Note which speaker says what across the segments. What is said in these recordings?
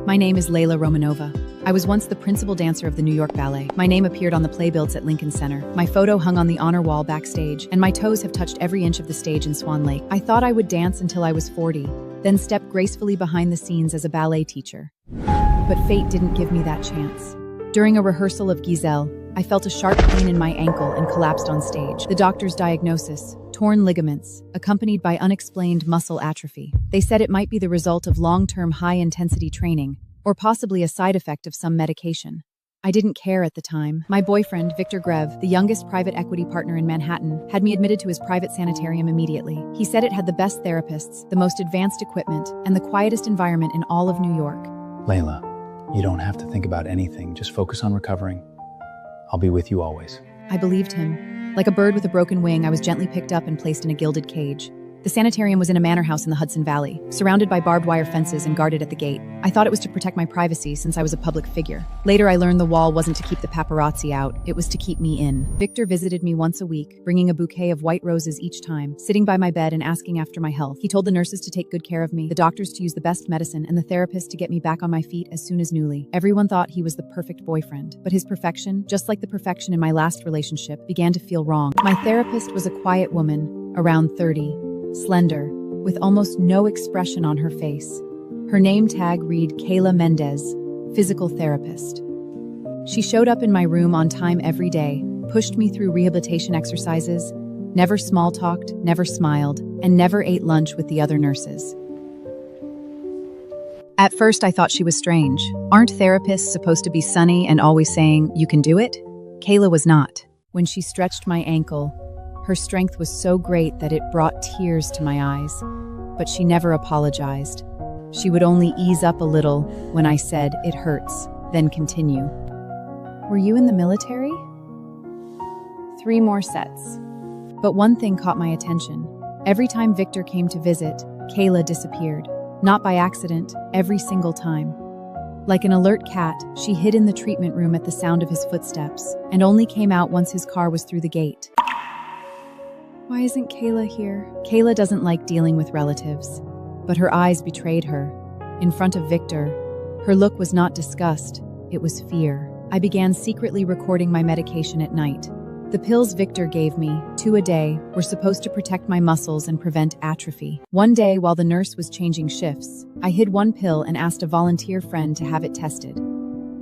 Speaker 1: My name is Layla Romanova. I was once the principal dancer of the New York Ballet. My name appeared on the playbills at Lincoln Center. My photo hung on the honor wall backstage, and my toes have touched every inch of the stage in Swan Lake. I thought I would dance until I was 40, then step gracefully behind the scenes as a ballet teacher. But fate didn't give me that chance. During a rehearsal of Giselle, I felt a sharp pain in my ankle and collapsed on stage. The doctor's diagnosis: torn ligaments, accompanied by unexplained muscle atrophy. They said it might be the result of long-term high-intensity training, or possibly a side effect of some medication. I didn't care at the time. My boyfriend, Victor Greve, the youngest private equity partner in Manhattan, had me admitted to his private sanatorium immediately. He said it had the best therapists, the most advanced equipment, and the quietest environment in all of New York.
Speaker 2: Layla, you don't have to think about anything. Just focus on recovering. I'll be with you always.
Speaker 1: I believed him. Like a bird with a broken wing, I was gently picked up and placed in a gilded cage. The sanitarium was in a manor house in the Hudson Valley, surrounded by barbed wire fences and guarded at the gate. I thought it was to protect my privacy since I was a public figure. Later, I learned the wall wasn't to keep the paparazzi out, it was to keep me in. Victor visited me once a week, bringing a bouquet of white roses each time, sitting by my bed and asking after my health. He told the nurses to take good care of me, the doctors to use the best medicine, and the therapist to get me back on my feet as soon as newly. Everyone thought he was the perfect boyfriend, but his perfection, just like the perfection in my last relationship, began to feel wrong. My therapist was a quiet woman, around 30, slender, with almost no expression on her face. Her name tag read Kayla Mendez, physical therapist. She showed up in my room on time every day, pushed me through rehabilitation exercises, never small-talked, never smiled, and never ate lunch with the other nurses. At first, I thought she was strange. Aren't therapists supposed to be sunny and always saying, "You can do it"? Kayla was not. When she stretched my ankle, her strength was so great that it brought tears to my eyes, but she never apologized. She would only ease up a little when I said, "It hurts," then continue. "Were you in the military?" 3 more sets. But one thing caught my attention. Every time Victor came to visit, Kayla disappeared. Not by accident, every single time. Like an alert cat, she hid in the treatment room at the sound of his footsteps, and only came out once his car was through the gate. Why isn't Kayla here? Kayla doesn't like dealing with relatives, but her eyes betrayed her. In front of Victor, her look was not disgust, it was fear. I began secretly recording my medication at night. The pills Victor gave me, 2 a day, were supposed to protect my muscles and prevent atrophy. One day, while the nurse was changing shifts, I hid one pill and asked a volunteer friend to have it tested.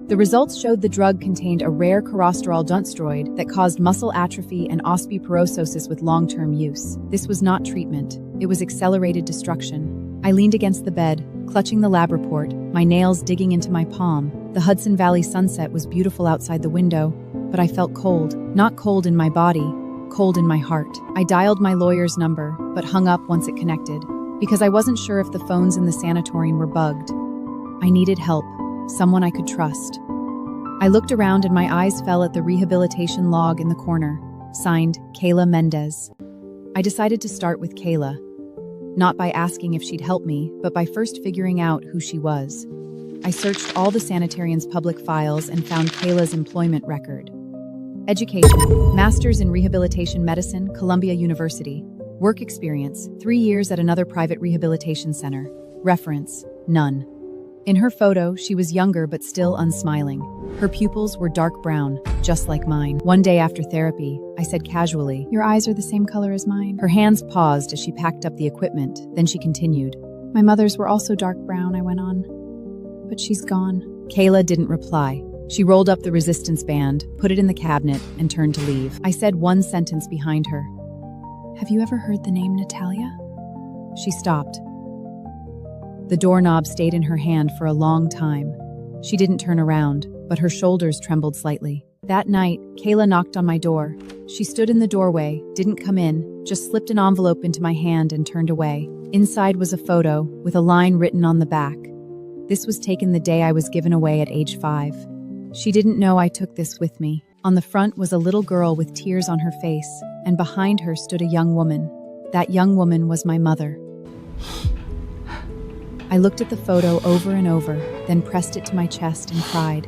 Speaker 1: The results showed the drug contained a rare cholesterol steroid that caused muscle atrophy and osteoporosis with long-term use. This was not treatment, it was accelerated destruction. I leaned against the bed, clutching the lab report, my nails digging into my palm. The Hudson Valley sunset was beautiful outside the window, but I felt cold. Not cold in my body, cold in my heart. I dialed my lawyer's number, but hung up once it connected, because I wasn't sure if the phones in the sanatorium were bugged. I needed help. Someone I could trust. I looked around and my eyes fell at the rehabilitation log in the corner, signed Kayla Mendez. I decided to start with Kayla, not by asking if she'd help me, but by first figuring out who she was. I searched all the sanitarium's public files and found Kayla's employment record. Education: Master's in Rehabilitation Medicine, Columbia University. Work experience: 3 years at another private rehabilitation center. Reference: none. In her photo, she was younger but still unsmiling. Her pupils were dark brown, just like mine. One day after therapy, I said casually, "Your eyes are the same color as mine." Her hands paused as she packed up the equipment, then she continued. "My mother's were also dark brown," I went on. "But she's gone." Kayla didn't reply. She rolled up the resistance band, put it in the cabinet, and turned to leave. I said one sentence behind her. "Have you ever heard the name Natalia?" She stopped. The doorknob stayed in her hand for a long time. She didn't turn around, but her shoulders trembled slightly. That night, Kayla knocked on my door. She stood in the doorway, didn't come in, just slipped an envelope into my hand and turned away. Inside was a photo, with a line written on the back. This was taken the day I was given away at age 5. She didn't know I took this with me. On the front was a little girl with tears on her face, and behind her stood a young woman. That young woman was my mother. I looked at the photo over and over, then pressed it to my chest and cried.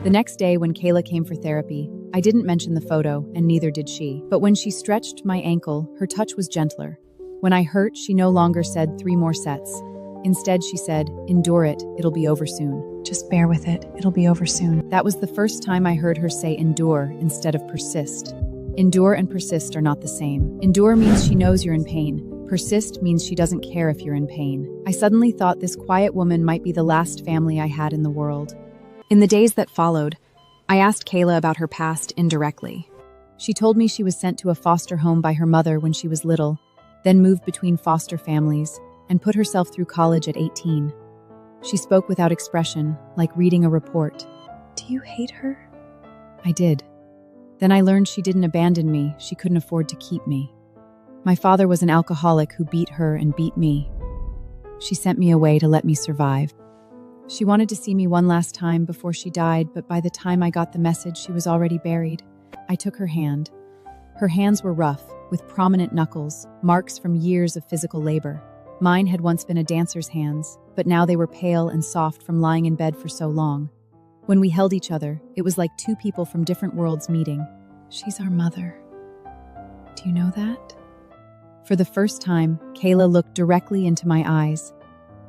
Speaker 1: The next day when Kayla came for therapy, I didn't mention the photo, and neither did she. But when she stretched my ankle, her touch was gentler. When I hurt, she no longer said 3 more sets. Instead, she said, "Endure it, it'll be over soon. Just bear with it, it'll be over soon." That was the first time I heard her say endure instead of persist. Endure and persist are not the same. Endure means she knows you're in pain. Persist means she doesn't care if you're in pain. I suddenly thought this quiet woman might be the last family I had in the world. In the days that followed, I asked Kayla about her past indirectly. She told me she was sent to a foster home by her mother when she was little, then moved between foster families, and put herself through college at 18. She spoke without expression, like reading a report. "Do you hate her?" I did. Then I learned she didn't abandon me, she couldn't afford to keep me. My father was an alcoholic who beat her and beat me. She sent me away to let me survive. She wanted to see me one last time before she died, but by the time I got the message, she was already buried. I took her hand. Her hands were rough, with prominent knuckles, marks from years of physical labor. Mine had once been a dancer's hands, but now they were pale and soft from lying in bed for so long. When we held each other, it was like two people from different worlds meeting. "She's our mother. Do you know that?" For the first time, Kayla looked directly into my eyes.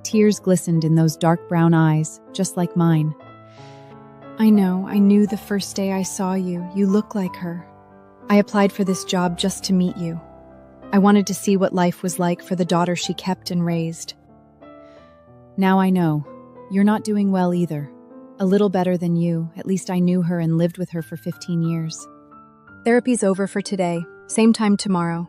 Speaker 1: Tears glistened in those dark brown eyes, just like mine. "I know, I knew the first day I saw you. You look like her. I applied for this job just to meet you. I wanted to see what life was like for the daughter she kept and raised. Now I know. You're not doing well either. A little better than you, at least I knew her and lived with her for 15 years. Therapy's over for today. Same time tomorrow.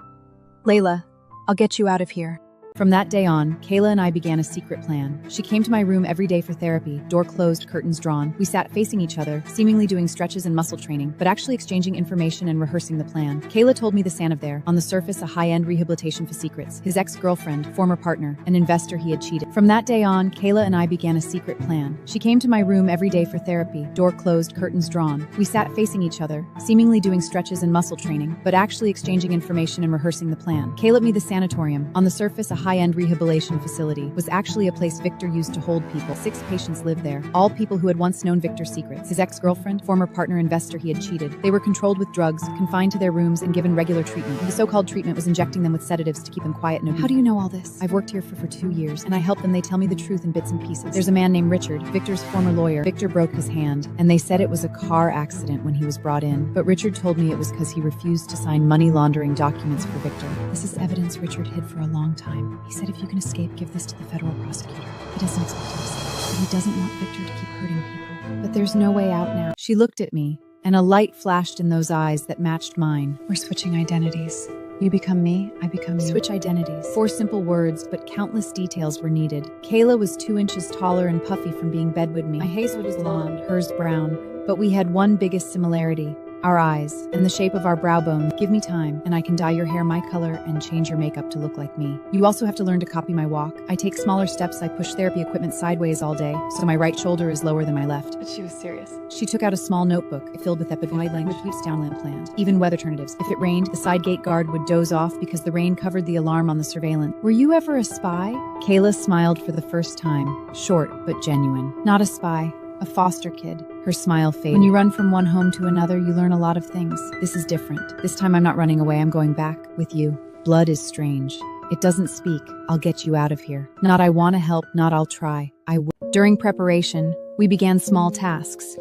Speaker 1: Layla, I'll get you out of here." From that day on, Kayla and I began a secret plan. She came to my room every day for therapy, door closed, curtains drawn. We sat facing each other, seemingly doing stretches and muscle training, but actually exchanging information and rehearsing the plan. Kayla told me the Sanatorium there, on the surface a high-end rehabilitation for secrets. His ex-girlfriend, former partner, an investor he had cheated. From that day on, Kayla and I began a secret plan. She came to my room every day for therapy, door closed, curtains drawn. We sat facing each other, seemingly doing stretches and muscle training, but actually exchanging information and rehearsing the plan. Kayla told me the Sanatorium, on the surface a high-end rehabilitation facility, was actually a place Victor used to hold people. 6 patients lived there, all people who had once known Victor's secrets. His ex-girlfriend, former partner investor he had cheated. They were controlled with drugs, confined to their rooms, and given regular treatment. The so-called treatment was injecting them with sedatives to keep them quiet and obedient. "How do you know all this?" "I've worked here for 2 years, and I help them. They tell me the truth in bits and pieces. There's a man named Richard, Victor's former lawyer. Victor broke his hand, and they said it was a car accident when he was brought in, but Richard told me it was because he refused to sign money laundering documents for Victor. This is evidence Richard hid for a long time. He said if you can escape, give this to the federal prosecutor. He doesn't expect you to escape, but he doesn't want Victor to keep hurting people. But there's no way out now." She looked at me, and a light flashed in those eyes that matched mine. "We're switching identities. You become me, I become you." Switch identities. 4 simple words, but countless details were needed. Kayla was 2 inches taller and puffy from being bedwed me. My hazel was blonde, hers brown, but we had one biggest similarity. Our eyes, and the shape of our brow bone. "Give me time, and I can dye your hair my color and change your makeup to look like me. You also have to learn to copy my walk. I take smaller steps, I push therapy equipment sideways all day, so my right shoulder is lower than my left." But she was serious. She took out a small notebook, filled with epidemic language, downlamp planned. Even weather alternatives. If it rained, the side gate guard would doze off because the rain covered the alarm on the surveillance. "Were you ever a spy?" Kayla smiled for the first time, short but genuine. "Not a spy. A foster kid." Her smile faded. "When you run from one home to another, you learn a lot of things. This is different. This time I'm not running away, I'm going back with you. Blood is strange. It doesn't speak. I'll get you out of here. Not I want to help, not I'll try. I will." During preparation, we began small tasks.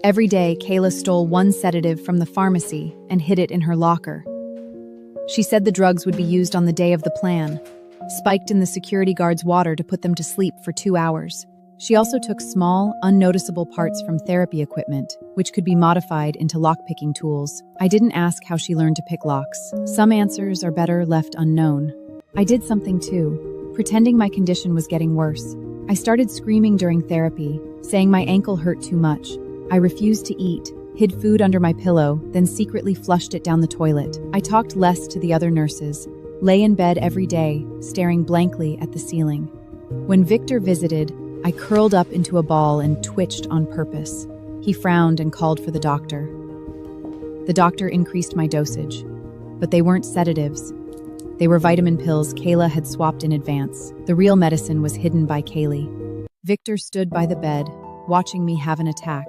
Speaker 1: Every day, Kayla stole 1 sedative from the pharmacy and hid it in her locker. She said the drugs would be used on the day of the plan, spiked in the security guard's water to put them to sleep for 2 hours. She also took small, unnoticeable parts from therapy equipment, which could be modified into lock-picking tools. I didn't ask how she learned to pick locks. Some answers are better left unknown. I did something too, pretending my condition was getting worse. I started screaming during therapy, saying my ankle hurt too much. I refused to eat, hid food under my pillow, then secretly flushed it down the toilet. I talked less to the other nurses, lay in bed every day, staring blankly at the ceiling. When Victor visited, I curled up into a ball and twitched on purpose. He frowned and called for the doctor. The doctor increased my dosage, but they weren't sedatives. They were vitamin pills Kayla had swapped in advance. The real medicine was hidden by Kaylee. Victor stood by the bed, watching me have an attack,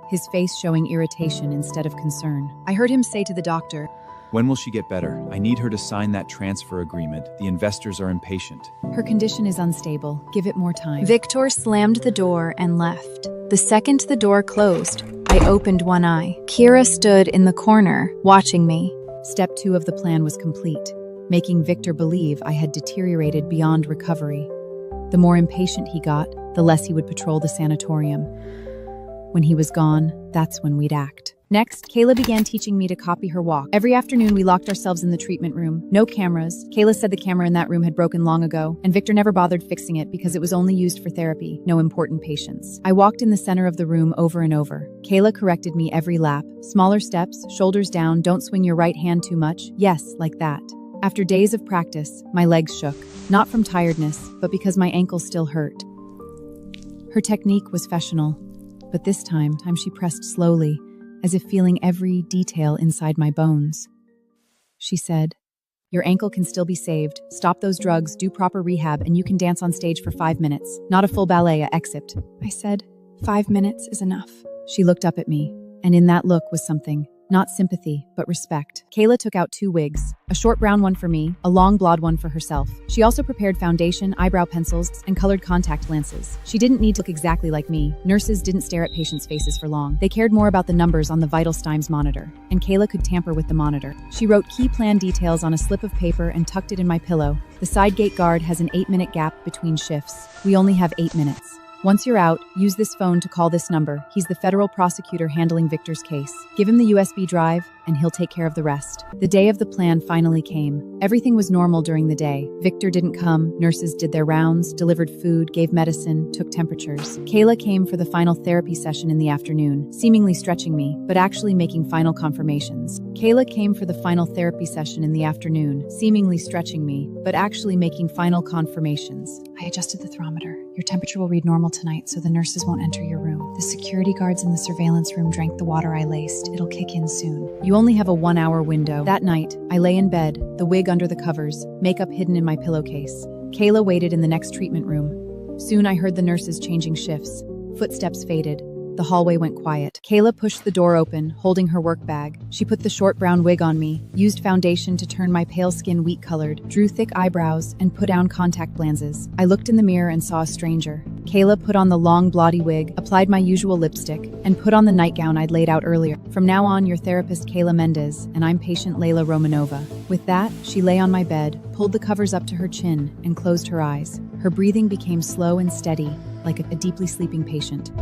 Speaker 1: his face showing irritation instead of concern. I heard him say to the doctor,
Speaker 3: When will she get better? I need her to sign that transfer agreement. The investors are impatient.
Speaker 1: Her condition is unstable. Give it more time. Victor slammed the door and left. The second the door closed, I opened one eye. Kira stood in the corner, watching me. Step 2 of the plan was complete, making Victor believe I had deteriorated beyond recovery. The more impatient he got, the less he would patrol the sanatorium. When he was gone, that's when we'd act. Next, Kayla began teaching me to copy her walk. Every afternoon, we locked ourselves in the treatment room. No cameras. Kayla said the camera in that room had broken long ago, and Victor never bothered fixing it because it was only used for therapy, no important patients. I walked in the center of the room over and over. Kayla corrected me every lap. Smaller steps, shoulders down, don't swing your right hand too much. Yes, like that. After days of practice, my legs shook. Not from tiredness, but because my ankles still hurt. Her technique was fashionable, but this time she pressed slowly, as if feeling every detail inside my bones. She said, "Your ankle can still be saved. Stop those drugs, do proper rehab, and you can dance on stage for 5 minutes. Not a full ballet, except." I said, 5 minutes is enough. She looked up at me, and in that look was something. Not sympathy, but respect. Kayla took out 2 wigs, a short brown one for me, a long blonde one for herself. She also prepared foundation, eyebrow pencils, and colored contact lenses. She didn't need to look exactly like me. Nurses didn't stare at patients' faces for long. They cared more about the numbers on the vital signs monitor, and Kayla could tamper with the monitor. She wrote key plan details on a slip of paper and tucked it in my pillow. The side gate guard has an 8-minute gap between shifts. We only have 8 minutes. Once you're out, use this phone to call this number. He's the federal prosecutor handling Victor's case. Give him the USB drive, and he'll take care of the rest. The day of the plan finally came. Everything was normal during the day. Victor didn't come, nurses did their rounds, delivered food, gave medicine, took temperatures. Kayla came for the final therapy session in the afternoon, seemingly stretching me, but actually making final confirmations. Kayla came for the final therapy session in the afternoon, seemingly stretching me, but actually making final confirmations. I adjusted the thermometer. Your temperature will read normal tonight, so the nurses won't enter your room. The security guards in the surveillance room drank the water I laced. It'll kick in soon. You only have a 1-hour window. That night, I lay in bed, the wig under the covers, makeup hidden in my pillowcase. Kayla waited in the next treatment room. Soon I heard the nurses changing shifts. Footsteps faded. The hallway went quiet. Kayla pushed the door open, holding her work bag. She put the short brown wig on me, used foundation to turn my pale skin wheat-colored, drew thick eyebrows, and put down contact lenses. I looked in the mirror and saw a stranger. Kayla put on the long, blotty wig, applied my usual lipstick, and put on the nightgown I'd laid out earlier. From now on, your therapist Kayla Mendez, and I'm patient Layla Romanova. With that, she lay on my bed, pulled the covers up to her chin, and closed her eyes. Her breathing became slow and steady, like a deeply sleeping patient.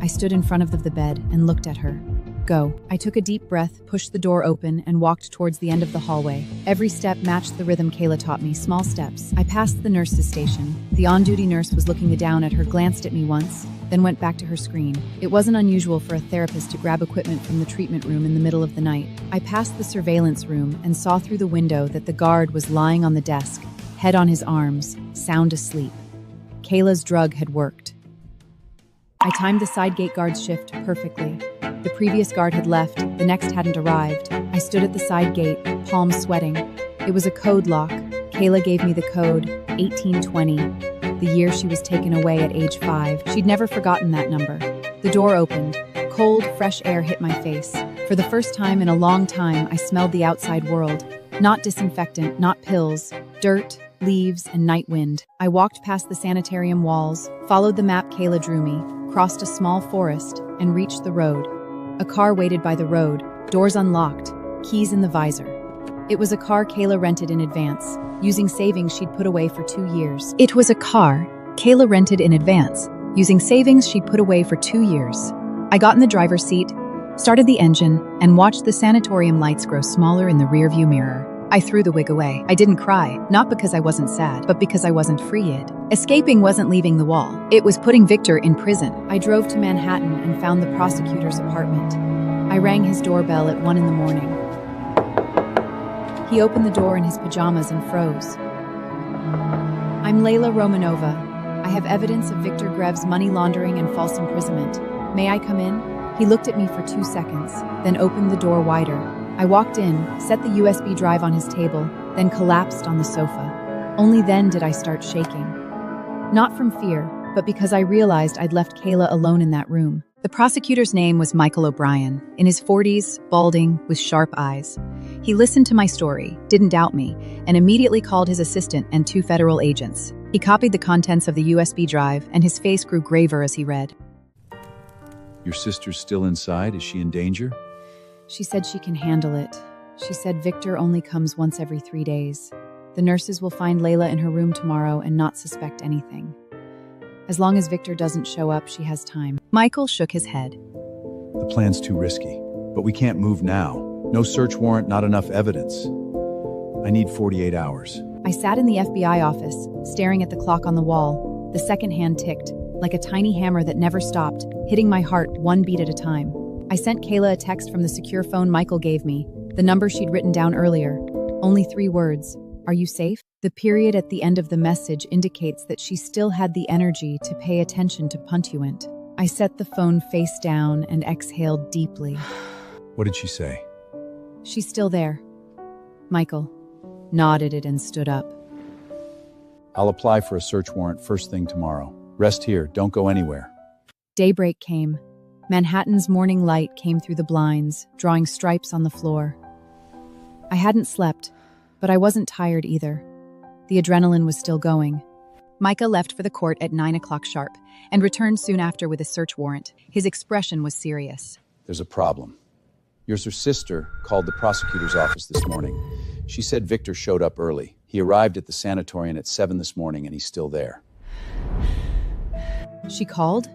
Speaker 1: I stood in front of the bed and looked at her. Go. I took a deep breath, pushed the door open, and walked towards the end of the hallway. Every step matched the rhythm Kayla taught me, small steps. I passed the nurse's station. The on-duty nurse was looking down at her, glanced at me once, then went back to her screen. It wasn't unusual for a therapist to grab equipment from the treatment room in the middle of the night. I passed the surveillance room and saw through the window that the guard was lying on the desk, head on his arms, sound asleep. Kayla's drug had worked. I timed the side gate guard's shift perfectly. The previous guard had left, the next hadn't arrived. I stood at the side gate, palms sweating. It was a code lock. Kayla gave me the code, 1820, the year she was taken away at age 5. She'd never forgotten that number. The door opened. Cold, fresh air hit my face. For the first time in a long time, I smelled the outside world. Not disinfectant, not pills, dirt, leaves, and night wind. I walked past the sanitarium walls, followed the map Kayla drew me, crossed a small forest, and reached the road. A car waited by the road, doors unlocked, keys in the visor. It was a car Kayla rented in advance, using savings she'd put away for 2 years. It was a car Kayla rented in advance, using savings she'd put away for 2 years. I got in the driver's seat, started the engine, and watched the sanatorium lights grow smaller in the rearview mirror. I threw the wig away. I didn't cry, not because I wasn't sad, but because I wasn't freed. Escaping wasn't leaving the wall. It was putting Victor in prison. I drove to Manhattan and found the prosecutor's apartment. I rang his doorbell at 1 in the morning. He opened the door in his pajamas and froze. I'm Layla Romanova. I have evidence of Victor Grev's money laundering and false imprisonment. May I come in? He looked at me for 2 seconds, then opened the door wider. I walked in, set the USB drive on his table, then collapsed on the sofa. Only then did I start shaking. Not from fear, but because I realized I'd left Kayla alone in that room. The prosecutor's name was Michael O'Brien, in his 40s, balding, with sharp eyes. He listened to my story, didn't doubt me, and immediately called his assistant and 2 federal agents. He copied the contents of the USB drive, and his face grew graver as he read.
Speaker 3: Your sister's still inside? Is she in danger?
Speaker 1: She said she can handle it. She said Victor only comes once every 3 days. The nurses will find Layla in her room tomorrow and not suspect anything. As long as Victor doesn't show up, she has time. Michael shook his head.
Speaker 3: The plan's too risky, but we can't move now. No search warrant, not enough evidence. I need 48 hours.
Speaker 1: I sat in the FBI office, staring at the clock on the wall. The second hand ticked, like a tiny hammer that never stopped, hitting my heart 1 beat at a time. I sent Kayla a text from the secure phone Michael gave me, the number she'd written down earlier. Only 3 words. Are you safe? The period at the end of the message indicates that she still had the energy to pay attention to Puntuant. I set the phone face down and exhaled deeply.
Speaker 3: What did she say?
Speaker 1: She's still there. Michael nodded it and stood up.
Speaker 3: I'll apply for a search warrant first thing tomorrow. Rest here, don't go anywhere.
Speaker 1: Daybreak came. Manhattan's morning light came through the blinds, drawing stripes on the floor. I hadn't slept, but I wasn't tired either. The adrenaline was still going. Micah left for the court at 9 o'clock sharp and returned soon after with a search warrant. His expression was serious.
Speaker 3: There's a problem. Your sister called the prosecutor's office this morning. She said Victor showed up early. He arrived at the Sanatorium at 7 this morning and he's still there.
Speaker 1: She called?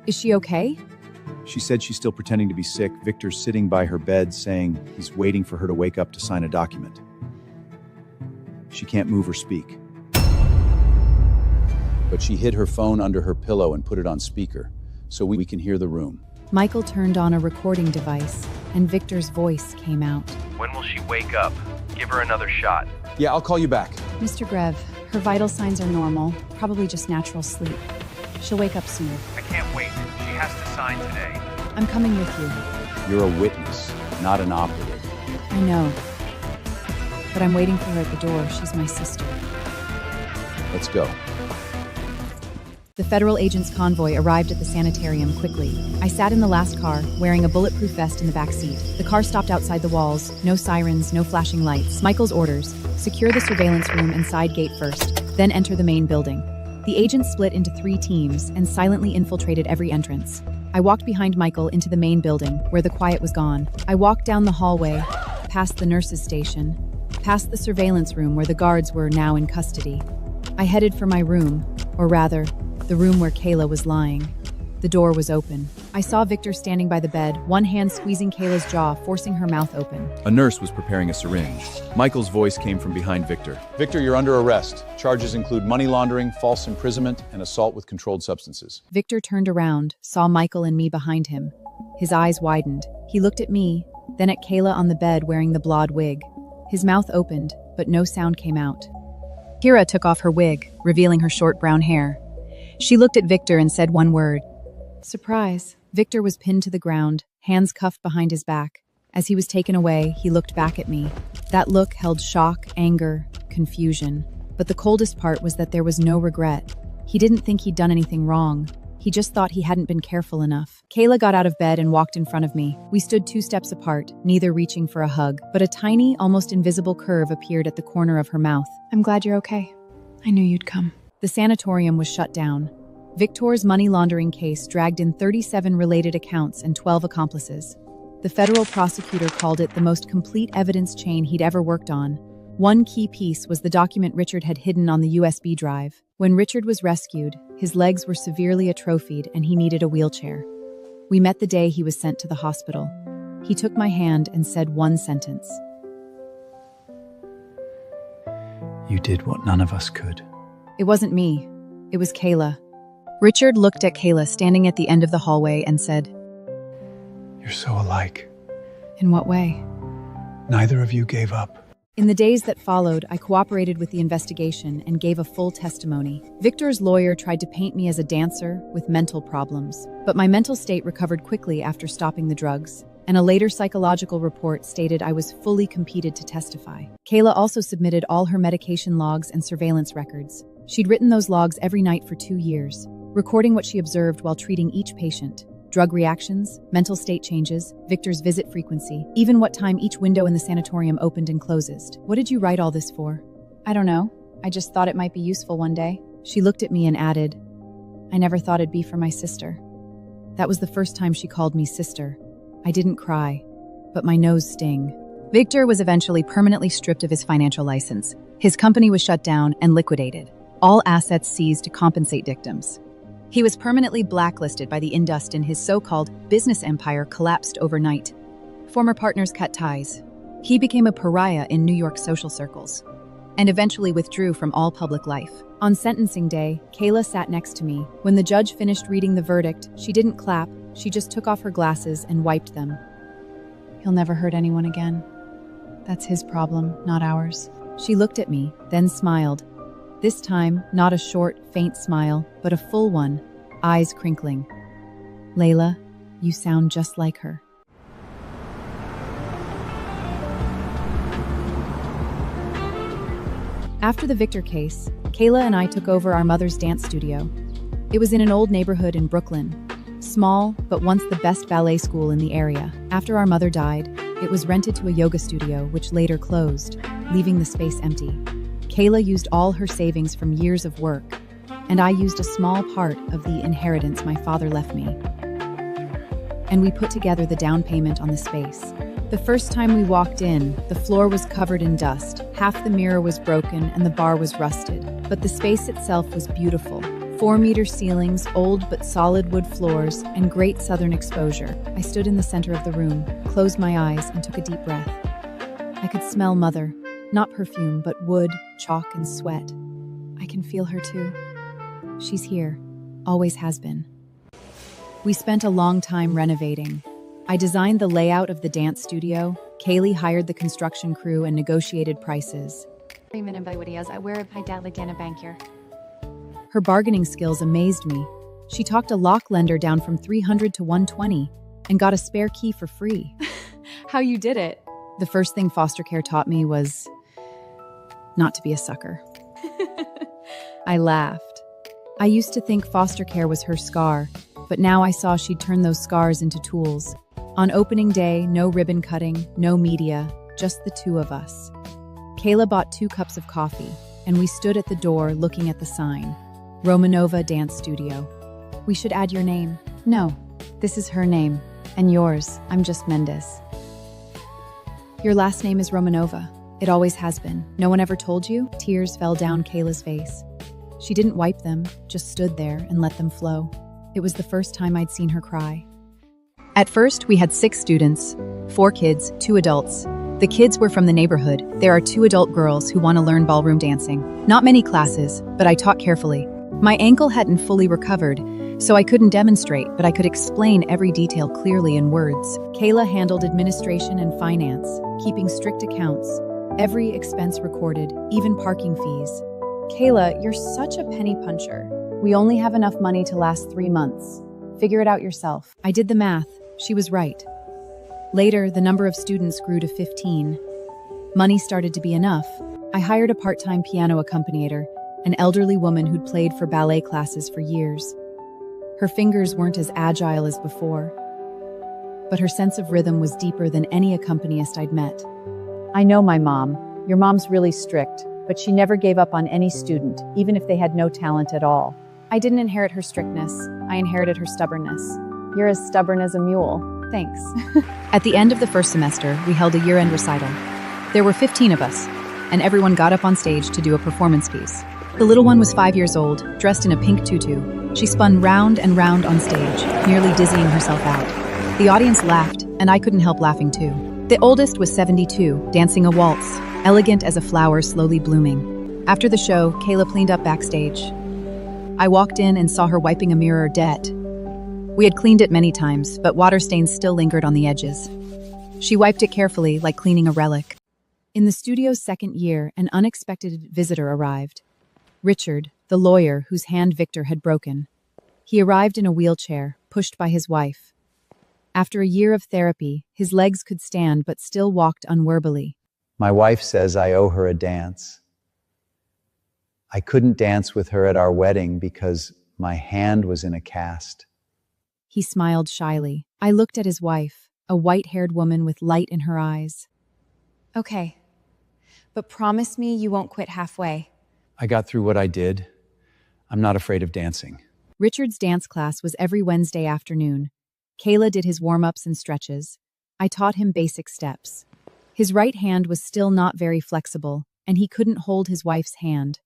Speaker 1: Is she okay?
Speaker 3: She said she's still pretending to be sick. Victor's sitting by her bed saying he's waiting for her to wake up to sign a document. She can't move or speak. But she hid her phone under her pillow and put it on speaker, so we can hear the room.
Speaker 1: Michael turned on a recording device, and Victor's voice came out.
Speaker 4: When will she wake up? Give her another shot.
Speaker 3: Yeah, I'll call you back.
Speaker 1: Mr. Grev, her vital signs are normal, probably just natural sleep. She'll wake up soon.
Speaker 4: I can't wait. She has to sign today.
Speaker 1: I'm coming with you.
Speaker 3: You're a witness, not an operative.
Speaker 1: I know. But I'm waiting for her at the door. She's my sister.
Speaker 3: Let's go.
Speaker 1: The federal agents' convoy arrived at the Sanatorium quickly. I sat in the last car, wearing a bulletproof vest in the back seat. The car stopped outside the walls. No sirens, no flashing lights. Michael's orders: secure the surveillance room and side gate first, then enter the main building. The agents split into 3 teams and silently infiltrated every entrance. I walked behind Michael into the main building, where the quiet was gone. I walked down the hallway, past the nurses' station, past the surveillance room where the guards were now in custody. I headed for my room, or rather, the room where Kayla was lying. The door was open. I saw Victor standing by the bed, one hand squeezing Kayla's jaw, forcing her mouth open.
Speaker 3: A nurse was preparing a syringe. Michael's voice came from behind Victor. Victor, you're under arrest. Charges include money laundering, false imprisonment, and assault with controlled substances.
Speaker 1: Victor turned around, saw Michael and me behind him. His eyes widened. He looked at me, then at Kayla on the bed wearing the blonde wig. His mouth opened, but no sound came out. Kira took off her wig, revealing her short brown hair. She looked at Victor and said one word. Surprise. Victor was pinned to the ground, hands cuffed behind his back. As he was taken away, he looked back at me. That look held shock, anger, confusion. But the coldest part was that there was no regret. He didn't think he'd done anything wrong. He just thought he hadn't been careful enough. Kayla got out of bed and walked in front of me. We stood 2 steps apart, neither reaching for a hug, but a tiny, almost invisible curve appeared at the corner of her mouth. I'm glad you're okay. I knew you'd come. The sanatorium was shut down. Victor's money laundering case dragged in 37 related accounts and 12 accomplices. The federal prosecutor called it the most complete evidence chain he'd ever worked on. One key piece was the document Richard had hidden on the USB drive. When Richard was rescued, his legs were severely atrophied and he needed a wheelchair. We met the day he was sent to the hospital. He took my hand and said one sentence.
Speaker 2: You did what none of us could.
Speaker 1: It wasn't me. It was Kayla. Richard looked at Kayla standing at the end of the hallway and said,
Speaker 2: You're so alike.
Speaker 1: In what way?
Speaker 2: Neither of you gave up.
Speaker 1: In the days that followed, I cooperated with the investigation and gave a full testimony. Victor's lawyer tried to paint me as a dancer with mental problems, but my mental state recovered quickly after stopping the drugs, and a later psychological report stated I was fully competent to testify. Kayla also submitted all her medication logs and surveillance records. She'd written those logs every night for 2 years, recording what she observed while treating each patient. drug reactions, mental state changes, Victor's visit frequency, even what time each window in the sanatorium opened and closed. What did you write all this for? I don't know. I just thought it might be useful one day. She looked at me and added, I never thought it'd be for my sister. That was the first time she called me sister. I didn't cry, but my nose sting. Victor was eventually permanently stripped of his financial license. His company was shut down and liquidated. All assets seized to compensate victims. He was permanently blacklisted by the industry and his so-called business empire collapsed overnight. Former partners cut ties. He became a pariah in New York social circles and eventually withdrew from all public life. On sentencing day, Kayla sat next to me. When the judge finished reading the verdict, she didn't clap, she just took off her glasses and wiped them. He'll never hurt anyone again. That's his problem, not ours. She looked at me, then smiled. This time, not a short, faint smile, but a full one, eyes crinkling. Layla, you sound just like her. After the Victor case, Kayla and I took over our mother's dance studio. It was in an old neighborhood in Brooklyn. Small, but once the best ballet school in the area. After our mother died, it was rented to a yoga studio, which later closed, leaving the space empty. Kayla used all her savings from years of work, and I used a small part of the inheritance my father left me. And we put together the down payment on the space. The first time we walked in, the floor was covered in dust, half the mirror was broken, and the bar was rusted. But the space itself was beautiful. 4-meter ceilings, old but solid wood floors, and great southern exposure. I stood in the center of the room, closed my eyes, and took a deep breath. I could smell Mother, not perfume, but wood, chalk, and sweat. I can feel her too. She's here, always has been. We spent a long time renovating. I designed the layout of the dance studio. Kaylee hired the construction crew and negotiated prices.
Speaker 5: I wear my dad like Dana Bank here.
Speaker 1: Her bargaining skills amazed me. She talked a lock lender down from $300 to $120 and got a spare key for free.
Speaker 5: How you did it?
Speaker 1: The first thing foster care taught me was not to be a sucker. I laughed. I used to think foster care was her scar, but now I saw she'd turn those scars into tools. On opening day, no ribbon cutting, no media, just the two of us. Kayla bought 2 cups of coffee, and we stood at the door looking at the sign. Romanova Dance Studio. We should add your name. No, this is her name. And yours, I'm just Mendez. Your last name is Romanova. It always has been. No one ever told you? Tears fell down Kayla's face. She didn't wipe them, just stood there and let them flow. It was the first time I'd seen her cry. At first, we had 6 students, 4 kids, 2 adults. The kids were from the neighborhood. There are 2 adult girls who want to learn ballroom dancing. Not many classes, but I taught carefully. My ankle hadn't fully recovered, so I couldn't demonstrate, but I could explain every detail clearly in words. Kayla handled administration and finance, keeping strict accounts, every expense recorded, even parking fees. Kayla, you're such a penny puncher. We only have enough money to last 3 months. Figure it out yourself. I did the math. She was right. Later, the number of students grew to 15. Money started to be enough. I hired a part-time piano accompaniator, an elderly woman who'd played for ballet classes for years. Her fingers weren't as agile as before, but her sense of rhythm was deeper than any accompanist I'd met. I know my mom. Your mom's really strict, but she never gave up on any student, even if they had no talent at all. I didn't inherit her strictness. I inherited her stubbornness. You're as stubborn as a mule. Thanks. At the end of the first semester, we held a year-end recital. There were 15 of us, and everyone got up on stage to do a performance piece. The little one was 5 years old, dressed in a pink tutu. She spun round and round on stage, nearly dizzying herself out. The audience laughed, and I couldn't help laughing too. The oldest was 72, dancing a waltz, elegant as a flower slowly blooming. After the show, Kayla cleaned up backstage. I walked in and saw her wiping a mirror dead. We had cleaned it many times, but water stains still lingered on the edges. She wiped it carefully, like cleaning a relic. In the studio's second year, an unexpected visitor arrived. Richard, the lawyer whose hand Victor had broken. He arrived in a wheelchair, pushed by his wife. After a year of therapy, his legs could stand but still walked unwarbly.
Speaker 2: My wife says I owe her a dance. I couldn't dance with her at our wedding because my hand was in a cast.
Speaker 1: He smiled shyly. I looked at his wife, a white-haired woman with light in her eyes.
Speaker 5: Okay. But promise me you won't quit halfway.
Speaker 3: I got through what I did. I'm not afraid of dancing.
Speaker 1: Richard's dance class was every Wednesday afternoon. Kayla did his warm-ups and stretches. I taught him basic steps. His right hand was still not very flexible, and he couldn't hold his wife's hand.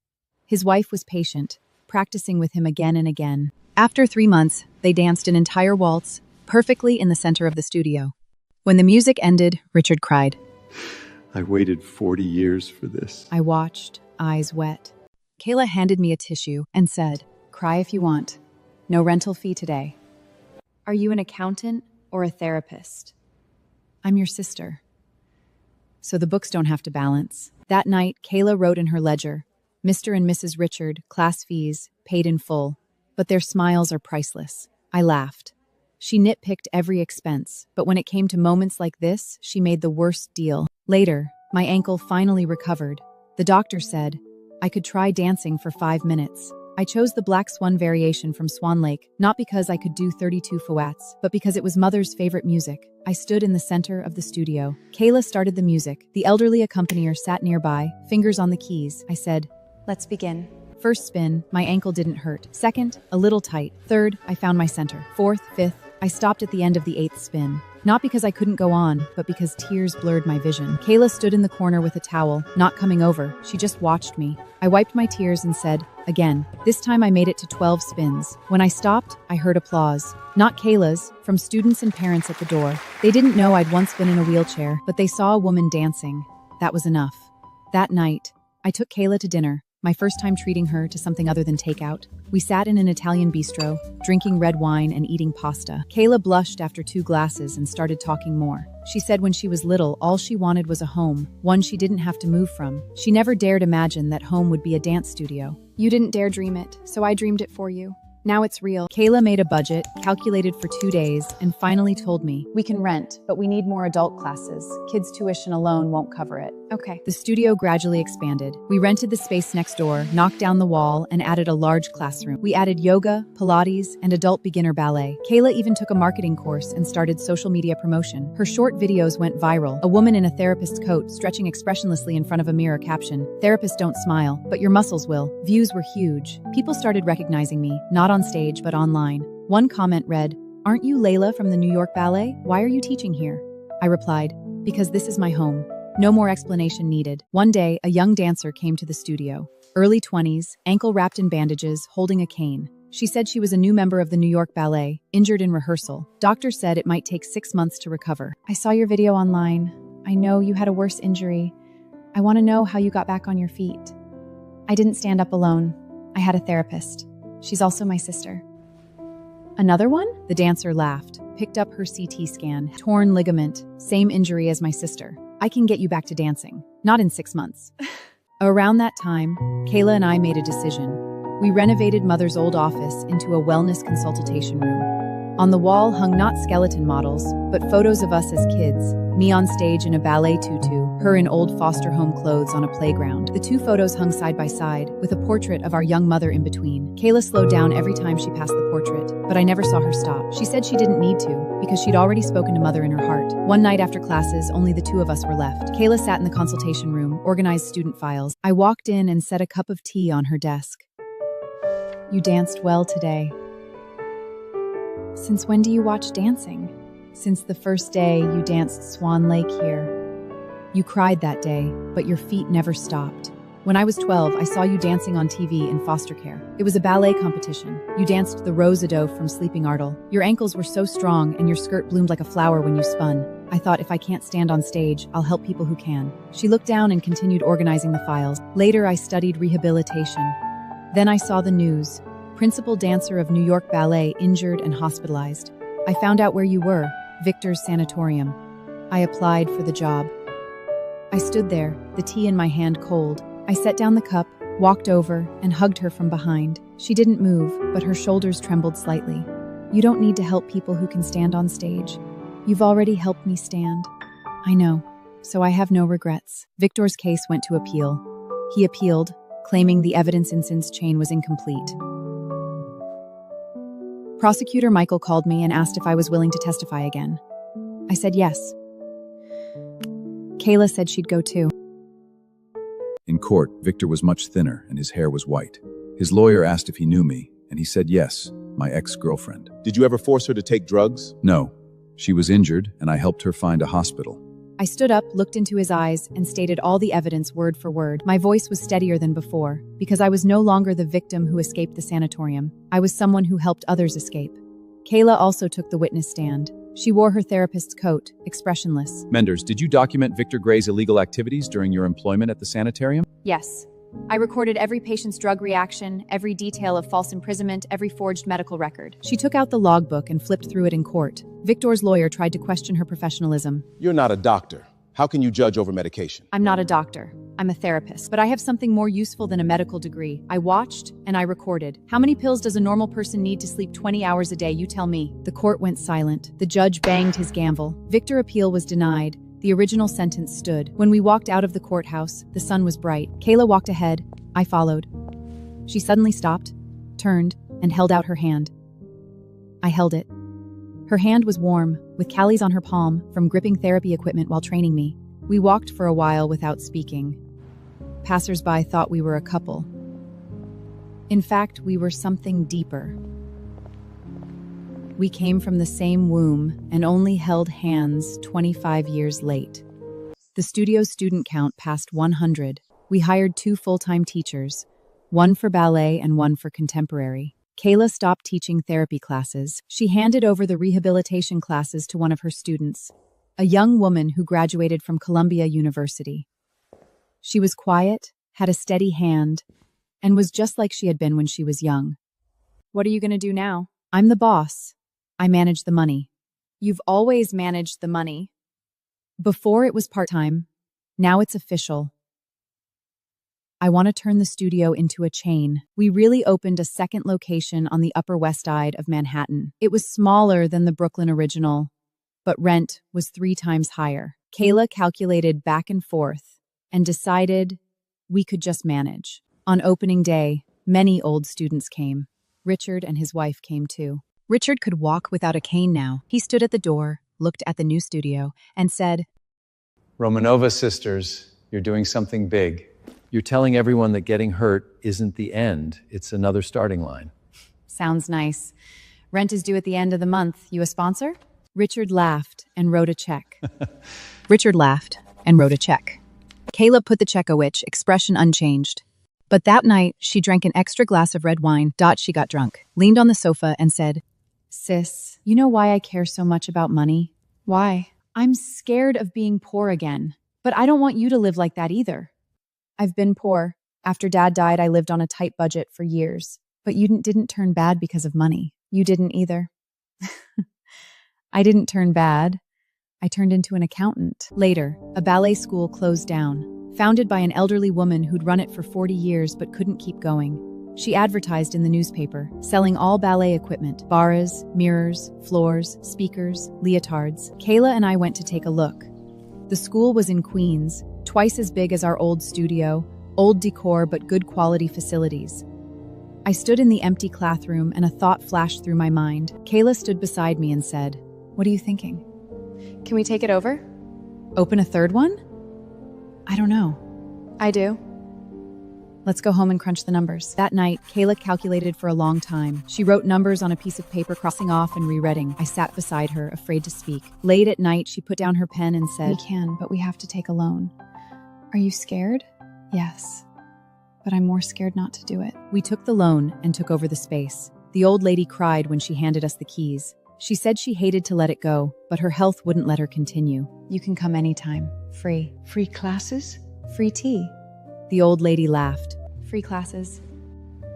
Speaker 1: His wife was patient, practicing with him again and again. After 3 months, they danced an entire waltz, perfectly in the center of the studio. When the music ended, Richard cried.
Speaker 6: I waited 40 years for this.
Speaker 1: I watched, eyes wet. Kayla handed me a tissue and said, "Cry if you want. No rental fee today."
Speaker 5: Are you an accountant or a therapist?
Speaker 1: I'm your sister. So the books don't have to balance. That night, Kayla wrote in her ledger, Mr. and Mrs. Richard, class fees, paid in full. But their smiles are priceless. I laughed. She nitpicked every expense, but when it came to moments like this, she made the worst deal. Later, my ankle finally recovered. The doctor said I could try dancing for 5 minutes. I chose the Black Swan variation from Swan Lake, not because I could do 32 fouettes, but because it was Mother's favorite music. I stood in the center of the studio. Kayla started the music. The elderly accompanier sat nearby, fingers on the keys. I said,
Speaker 5: Let's begin.
Speaker 1: First spin, my ankle didn't hurt. Second, a little tight. Third, I found my center. Fourth, fifth, I stopped at the end of the 8th spin. Not because I couldn't go on, but because tears blurred my vision. Kayla stood in the corner with a towel, not coming over. She just watched me. I wiped my tears and said, again. This time I made it to 12 spins. When I stopped, I heard applause. Not Kayla's, from students and parents at the door. They didn't know I'd once been in a wheelchair, but they saw a woman dancing. That was enough. That night, I took Kayla to dinner. My first time treating her to something other than takeout. We sat in an Italian bistro, drinking red wine and eating pasta. Kayla blushed after 2 glasses and started talking more. She said when she was little, all she wanted was a home, one she didn't have to move from. She never dared imagine that home would be a dance studio.
Speaker 5: You didn't dare dream it, so I dreamed it for you. Now it's real.
Speaker 1: Kayla made a budget, calculated for 2 days, and finally told me, we can rent, but we need more adult classes. Kids' tuition alone won't cover it.
Speaker 5: Okay.
Speaker 1: The studio gradually expanded. We rented the space next door, knocked down the wall, and added a large classroom. We added yoga, Pilates, and adult beginner ballet. Kayla even took a marketing course and started social media promotion. Her short videos went viral. A woman in a therapist's coat, stretching expressionlessly in front of a mirror, caption, "Therapists don't smile, but your muscles will." Views were huge. People started recognizing me, not on stage, but online. One comment read, "Aren't you Layla from the New York Ballet? Why are you teaching here?" I replied, "Because this is my home." No more explanation needed. One day, a young dancer came to the studio. Early 20s, ankle wrapped in bandages, holding a cane. She said she was a new member of the New York Ballet, injured in rehearsal. Doctor said it might take 6 months to recover.
Speaker 5: I saw your video online. I know you had a worse injury. I want to know how you got back on your feet. I didn't stand up alone. I had a therapist. She's also my sister.
Speaker 1: Another one? The dancer laughed, picked up her CT scan. Torn ligament, same injury as my sister. I can get you back to dancing. Not in 6 months. Around that time, Kayla and I made a decision. We renovated Mother's old office into a wellness consultation room. On the wall hung not skeleton models, but photos of us as kids. Me on stage in a ballet tutu, her in old foster home clothes on a playground. The 2 photos hung side by side, with a portrait of our young mother in between. Kayla slowed down every time she passed the portrait, but I never saw her stop. She said she didn't need to, because she'd already spoken to Mother in her heart. One night after classes, only the 2 of us were left. Kayla sat in the consultation room, organized student files. I walked in and set a cup of tea on her desk. You danced well today.
Speaker 5: Since when do you watch dancing?
Speaker 1: Since the first day you danced Swan Lake here. You cried that day, but your feet never stopped. When I was 12, I saw you dancing on TV in foster care. It was a ballet competition. You danced the Rosado from Sleeping Ardle. Your ankles were so strong and your skirt bloomed like a flower when you spun. I thought if I can't stand on stage, I'll help people who can. She looked down and continued organizing the files. Later, I studied rehabilitation. Then I saw the news. Principal dancer of New York Ballet injured and hospitalized. I found out where you were, Victor's Sanatorium. I applied for the job. I stood there, the tea in my hand cold. I set down the cup, walked over, and hugged her from behind. She didn't move, but her shoulders trembled slightly. You don't need to help people who can stand on stage. You've already helped me stand. I know, so I have no regrets. Victor's case went to appeal. He appealed, claiming the evidence in Sin's chain was incomplete. Prosecutor Michael called me and asked if I was willing to testify again. I said yes. Kayla said she'd go too.
Speaker 3: In court, Victor was much thinner and his hair was white. His lawyer asked if he knew me, and he said yes, my ex-girlfriend.
Speaker 7: Did you ever force her to take drugs?
Speaker 3: No. She was injured, and I helped her find a hospital.
Speaker 1: I stood up, looked into his eyes, and stated all the evidence word for word. My voice was steadier than before, because I was no longer the victim who escaped the sanatorium. I was someone who helped others escape. Kayla also took the witness stand. She wore her therapist's coat, expressionless.
Speaker 3: Menders, did you document Victor Gray's illegal activities during your employment at the Sanatorium?
Speaker 1: Yes. I recorded every patient's drug reaction, every detail of false imprisonment, every forged medical record. She took out the logbook and flipped through it in court. Victor's lawyer tried to question her professionalism.
Speaker 7: You're not a doctor. How can you judge over medication?
Speaker 1: I'm not a doctor. I'm a therapist, but I have something more useful than a medical degree. I watched and I recorded. How many pills does a normal person need to sleep 20 hours a day? You tell me. The court went silent. The judge banged his gavel. Victor's appeal was denied. The original sentence stood. When we walked out of the courthouse, the sun was bright. Kayla walked ahead. I followed. She suddenly stopped, turned, and held out her hand. I held it. Her hand was warm, with callies on her palm from gripping therapy equipment while training me. We walked for a while without speaking. Passers-by thought we were a couple. In fact, we were something deeper. We came from the same womb and only held hands 25 years late. The studio's student count passed 100. We hired 2 full-time teachers, one for ballet and one for contemporary. Kayla stopped teaching therapy classes. She handed over the rehabilitation classes to one of her students, a young woman who graduated from Columbia University. She was quiet, had a steady hand, and was just like she had been when she was young. What are you going to do now? I'm the boss. I manage the money. You've always managed the money. Before it was part-time. Now it's official. I want to turn the studio into a chain. We really opened a second location on the Upper West Side of Manhattan. It was smaller than the Brooklyn original, but rent was 3 times higher. Kayla calculated back and forth and decided we could just manage. On opening day, many old students came. Richard and his wife came too. Richard could walk without a cane now. He stood at the door, looked at the new studio, and said,
Speaker 2: Romanova sisters, you're doing something big. You're telling everyone that getting hurt isn't the end, it's another starting line.
Speaker 1: Sounds nice. Rent is due at the end of the month. You a sponsor? Richard laughed and wrote a check. Kayla put the check away, expression unchanged. But that night, she drank an extra glass of red wine. She got drunk, leaned on the sofa and said, Sis, you know why I care so much about money? Why? I'm scared of being poor again. But I don't want you to live like that either. I've been poor. After Dad died, I lived on a tight budget for years. But you didn't turn bad because of money. You didn't either. I didn't turn bad. I turned into an accountant. Later, a ballet school closed down, founded by an elderly woman who'd run it for 40 years but couldn't keep going. She advertised in the newspaper, selling all ballet equipment, barras, mirrors, floors, speakers, leotards. Kayla and I went to take a look. The school was in Queens, twice as big as our old studio, old decor but good quality facilities. I stood in the empty classroom and a thought flashed through my mind. Kayla stood beside me and said, What are you thinking?
Speaker 5: Can we take it over?
Speaker 1: Open a third one? I don't know.
Speaker 5: I do.
Speaker 1: Let's go home and crunch the numbers. That night, Kayla calculated for a long time. She wrote numbers on a piece of paper, crossing off and rereading. I sat beside her, afraid to speak. Late at night, she put down her pen and said,
Speaker 5: We can, but we have to take a loan. Are you scared? Yes. But I'm more scared not to do it.
Speaker 1: We took the loan and took over the space. The old lady cried when she handed us the keys. She said she hated to let it go, but her health wouldn't let her continue.
Speaker 5: You can come anytime. Free.
Speaker 8: Free classes?
Speaker 5: Free tea.
Speaker 1: The old lady laughed.
Speaker 5: Free classes.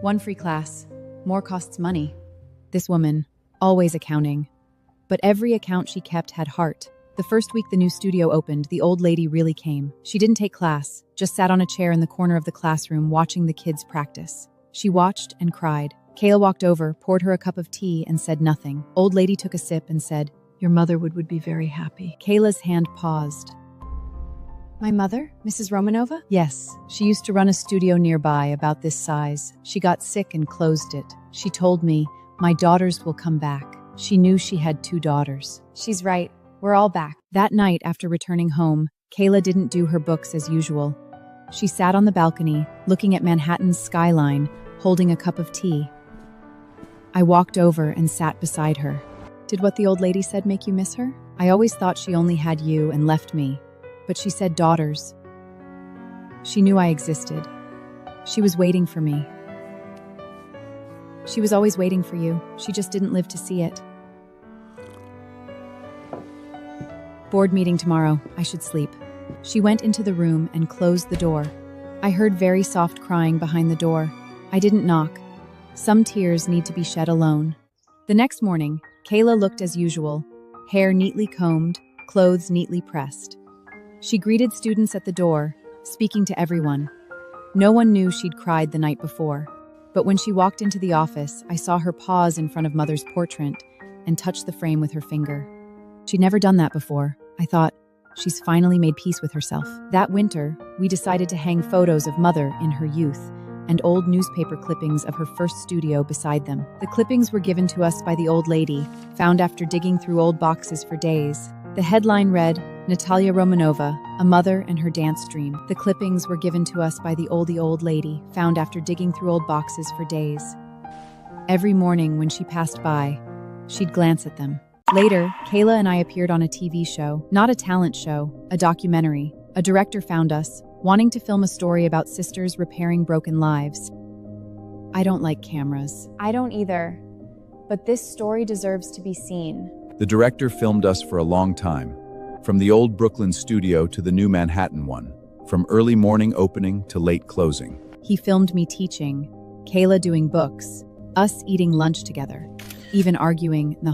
Speaker 1: 1 free class. More costs money. This woman, always accounting. But every account she kept had heart. The first week the new studio opened, the old lady really came. She didn't take class, just sat on a chair in the corner of the classroom watching the kids practice. She watched and cried. Kayla walked over, poured her a cup of tea, and said nothing. Old lady took a sip and said,
Speaker 8: Your mother would be very happy.
Speaker 1: Kayla's hand paused.
Speaker 5: My mother? Mrs. Romanova?
Speaker 1: Yes, she used to run a studio nearby about this size. She got sick and closed it. She told me, My daughters will come back. She knew she had 2 daughters.
Speaker 5: She's right. We're all back.
Speaker 1: That night, after returning home, Kayla didn't do her books as usual. She sat on the balcony, looking at Manhattan's skyline, holding a cup of tea. I walked over and sat beside her. Did what the old lady said make you miss her? I always thought she only had you and left me, but she said daughters. She knew I existed. She was waiting for me.
Speaker 5: She was always waiting for you. She just didn't live to see it.
Speaker 1: Board meeting tomorrow. I should sleep. She went into the room and closed the door. I heard very soft crying behind the door. I didn't knock. Some tears need to be shed alone. The next morning, Kayla looked as usual, hair neatly combed, clothes neatly pressed. She greeted students at the door, speaking to everyone. No one knew she'd cried the night before. But when she walked into the office, I saw her pause in front of Mother's portrait and touch the frame with her finger. She'd never done that before. I thought, she's finally made peace with herself. That winter, we decided to hang photos of Mother in her youth and old newspaper clippings of her first studio beside them. The clippings were given to us by the old lady, found after digging through old boxes for days. The headline read, Natalia Romanova, a mother and her dance dream. The clippings were given to us by the old lady, found after digging through old boxes for days. Every morning when she passed by, she'd glance at them. Later, Kayla and I appeared on a TV show, not a talent show, a documentary. A director found us, wanting to film a story about sisters repairing broken lives. I don't like cameras.
Speaker 5: I don't either. But this story deserves to be seen.
Speaker 3: The director filmed us for a long time, from the old Brooklyn studio to the new Manhattan one, from early morning opening to late closing.
Speaker 1: He filmed me teaching, Kayla doing books, us eating lunch together, even arguing in the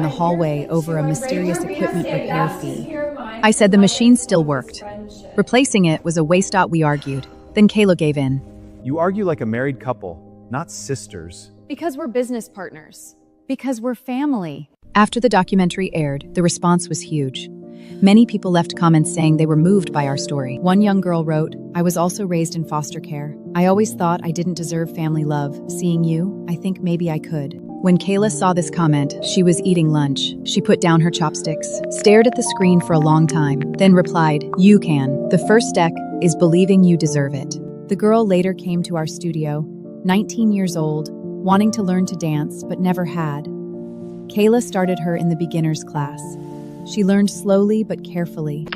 Speaker 1: hallway over a mysterious equipment repair fee. I said the machine still worked. Replacing it was a waste. We argued. Then Kayla gave in.
Speaker 9: You argue like a married couple, not sisters.
Speaker 5: Because we're business partners. Because we're family.
Speaker 1: After the documentary aired, the response was huge. Many people left comments saying they were moved by our story. One young girl wrote, I was also raised in foster care. I always thought I didn't deserve family love. Seeing you, I think maybe I could. When Kayla saw this comment, she was eating lunch. She put down her chopsticks, stared at the screen for a long time, then replied, You can. The first step is believing you deserve it. The girl later came to our studio, 19 years old, wanting to learn to dance but never had. Kayla started her in the beginner's class. She learned slowly but carefully.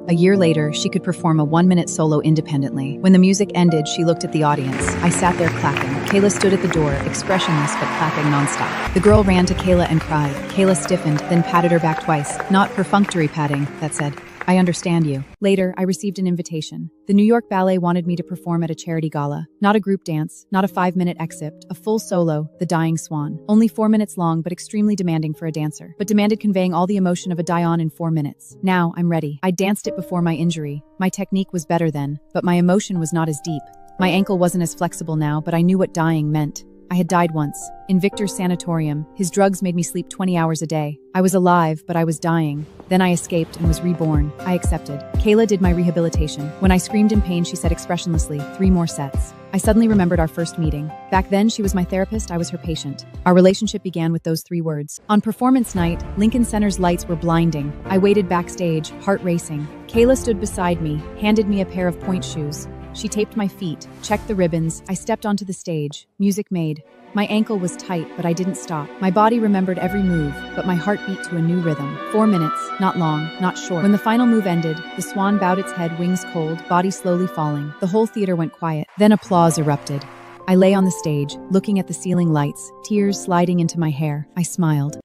Speaker 1: A year later, she could perform a 1-minute solo independently. When the music ended, she looked at the audience. I sat there clapping. Kayla stood at the door, expressionless but clapping nonstop. The girl ran to Kayla and cried. Kayla stiffened, then patted her back twice. Not perfunctory patting, that said, I understand you. Later, I received an invitation. The New York Ballet wanted me to perform at a charity gala. Not a group dance, not a 5-minute excerpt, a full solo, The Dying Swan. Only 4 minutes long, but extremely demanding for a dancer. But demanded conveying all the emotion of a die-on in 4 minutes. Now, I'm ready. I danced it before my injury. My technique was better then, but my emotion was not as deep. My ankle wasn't as flexible now, but I knew what dying meant. I had died once. In Victor's sanatorium, his drugs made me sleep 20 hours a day. I was alive, but I was dying. Then I escaped and was reborn. I accepted. Kayla did my rehabilitation. When I screamed in pain, she said expressionlessly, 3 more sets. I suddenly remembered our first meeting. Back then, she was my therapist, I was her patient. Our relationship began with those 3 words. On performance night, Lincoln Center's lights were blinding. I waited backstage, heart racing. Kayla stood beside me, handed me a pair of point shoes. She taped my feet, checked the ribbons. I stepped onto the stage. Music made. My ankle was tight, but I didn't stop. My body remembered every move, but my heart beat to a new rhythm. 4 minutes, not long, not short. When the final move ended, the swan bowed its head, wings cold, body slowly falling. The whole theater went quiet. Then applause erupted. I lay on the stage, looking at the ceiling lights, tears sliding into my hair. I smiled.